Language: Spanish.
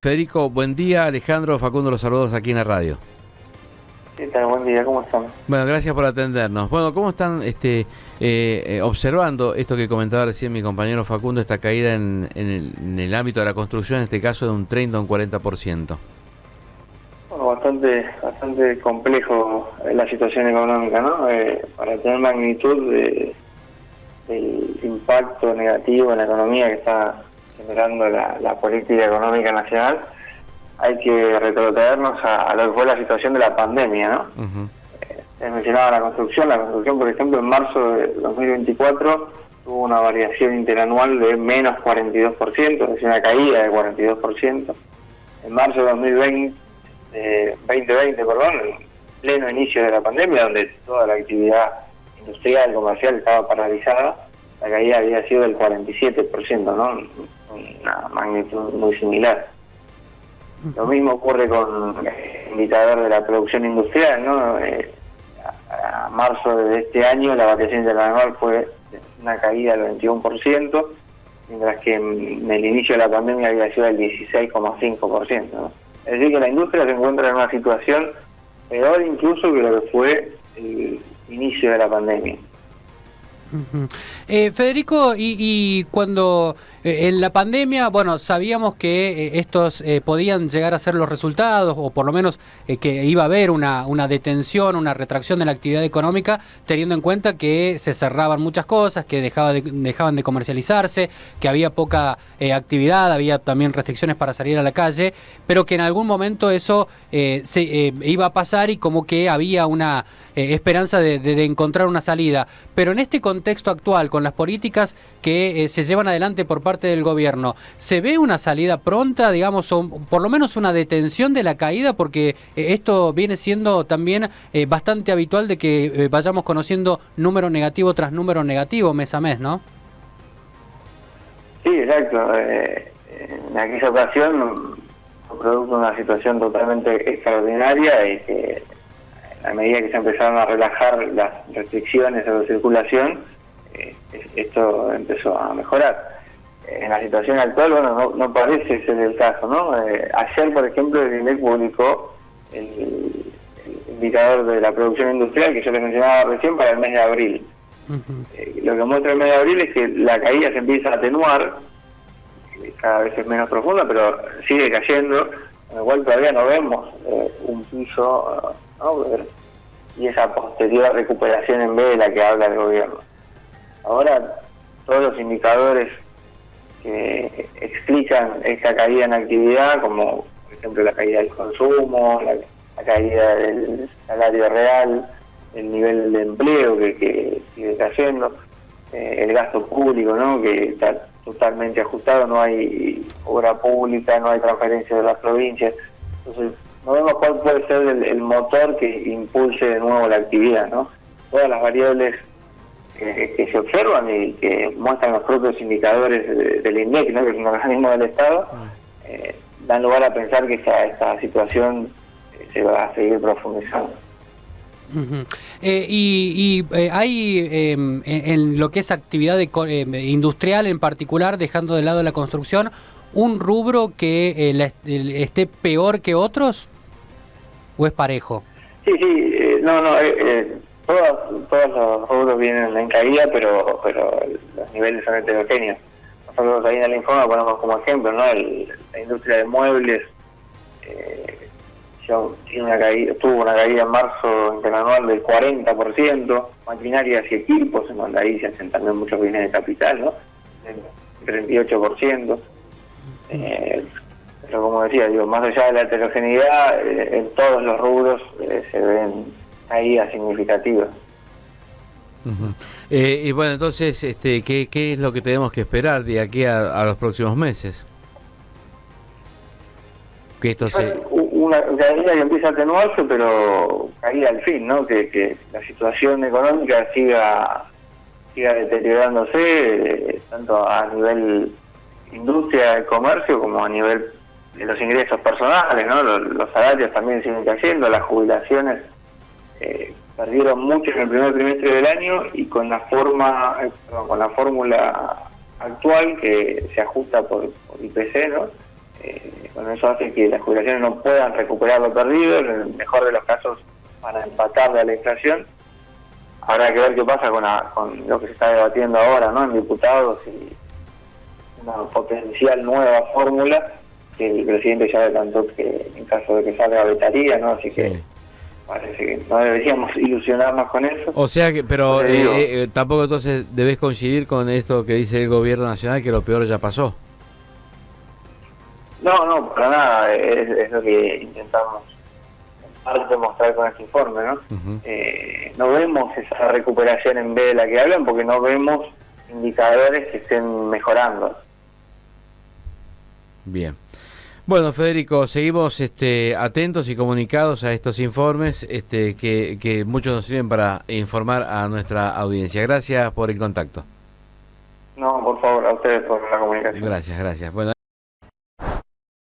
Federico, buen día. Alejandro, Facundo, los saludos aquí en la radio. ¿Qué tal? Buen día, ¿cómo están? Bueno, gracias por atendernos. Bueno, ¿cómo están observando esto que comentaba recién mi compañero Facundo, esta caída en el ámbito de la construcción, en este caso de un 30 o un 40%? Bueno, bastante complejo la situación económica, ¿no? Para tener magnitud del impacto negativo en la economía que está generando la política económica nacional, hay que retrotraernos a lo que fue la situación de la pandemia, ¿no? Se mencionaba la construcción, por ejemplo, en marzo de 2024 tuvo una variación interanual de menos 42%, es decir, una caída de 42%. En marzo de 2020, en pleno inicio de la pandemia, donde toda la actividad industrial y comercial estaba paralizada, la caída había sido del 47%, ¿no? Una magnitud muy similar. Lo mismo ocurre con el indicador de la producción industrial, ¿no? A marzo de este año la variación interanual fue una caída del 21%, mientras que en el inicio de la pandemia había sido del 16,5%, ¿no? Es decir, que la industria se encuentra en una situación peor incluso que lo que fue el inicio de la pandemia. Federico, y cuando en la pandemia, bueno, sabíamos que estos podían llegar a ser los resultados, o por lo menos que iba a haber una detención, una retracción de la actividad económica, teniendo en cuenta que se cerraban muchas cosas, que dejaban de comercializarse, que había poca actividad, había también restricciones para salir a la calle, pero que en algún momento eso iba a pasar y como que había una esperanza de encontrar una salida. Pero en este contexto actual, con las políticas que se llevan adelante por parte del gobierno, ¿se ve una salida pronta, digamos, o por lo menos una detención de la caída? Porque esto viene siendo también bastante habitual de que vayamos conociendo número negativo tras número negativo mes a mes, ¿no? Sí, exacto. En aquella ocasión fue producto de una situación totalmente extraordinaria y que a medida que se empezaron a relajar las restricciones a la circulación, esto empezó a mejorar. En la situación actual, bueno, no parece ser el caso, ¿no? Ayer, por ejemplo, el INDEC publicó el indicador de la producción industrial que yo les mencionaba recién para el mes de abril. Lo que muestra el mes de abril es que la caída se empieza a atenuar, cada vez es menos profunda, pero sigue cayendo, con lo cual todavía no vemos un piso, ¿no? Y esa posterior recuperación en B de la que habla el gobierno. Ahora, todos los indicadores que explican esta caída en actividad, como por ejemplo la caída del consumo, la caída del salario real, el nivel de empleo que sigue cayendo, el gasto público, ¿no? Que está totalmente ajustado, no hay obra pública, no hay transferencias de las provincias. Entonces, no vemos cuál puede ser el motor que impulse de nuevo la actividad, ¿no? Todas las variables que se observan y que muestran los propios indicadores del INDEC, ¿no? Que es un organismo del Estado, dan lugar a pensar que esta situación se va a seguir profundizando. Hay en lo que es actividad industrial en particular, dejando de lado la construcción, un rubro que esté peor que otros, ¿o es parejo? Sí, todos los rubros vienen en caída, pero los niveles son heterogéneos. Nosotros ahí en el informe ponemos como ejemplo, ¿no? La industria de muebles tuvo una caída en marzo interanual del 40%, maquinarias y equipos, en donde ahí se hacen también muchos bienes de capital, ¿no? Del 38%. Pero como decía, más allá de la heterogeneidad, en todos los rubros se ven caídas significativas. Y bueno, entonces, ¿qué es lo que tenemos que esperar de aquí a los próximos meses? Que esto una caída que empieza a atenuarse, pero caída al fin, ¿no? Que la situación económica siga deteriorándose, tanto a nivel industria y comercio como a nivel de los ingresos personales, ¿no? Los salarios también siguen cayendo, las jubilaciones perdieron mucho en el primer trimestre del año, y con la fórmula actual que se ajusta por IPC, ¿no? Bueno, eso hace que las jubilaciones no puedan recuperar lo perdido, en el mejor de los casos van a empatarle a la inflación. Habrá que ver qué pasa con lo que se está debatiendo ahora, ¿no?, en diputados, y una potencial nueva fórmula que el presidente ya adelantó que en caso de que salga vetaría, ¿no? Así que parece que no deberíamos ilusionarnos con eso. O sea que, pero tampoco entonces debes coincidir con esto que dice el gobierno nacional, que lo peor ya pasó. No, para nada, es lo que intentamos mostrar con este informe, ¿no? No vemos esa recuperación en B de la que hablan, porque no vemos indicadores que estén mejorando. Bien. Bueno, Federico, seguimos atentos y comunicados a estos informes que muchos nos sirven para informar a nuestra audiencia. Gracias por el contacto. No, por favor, a ustedes por la comunicación. Gracias. Bueno.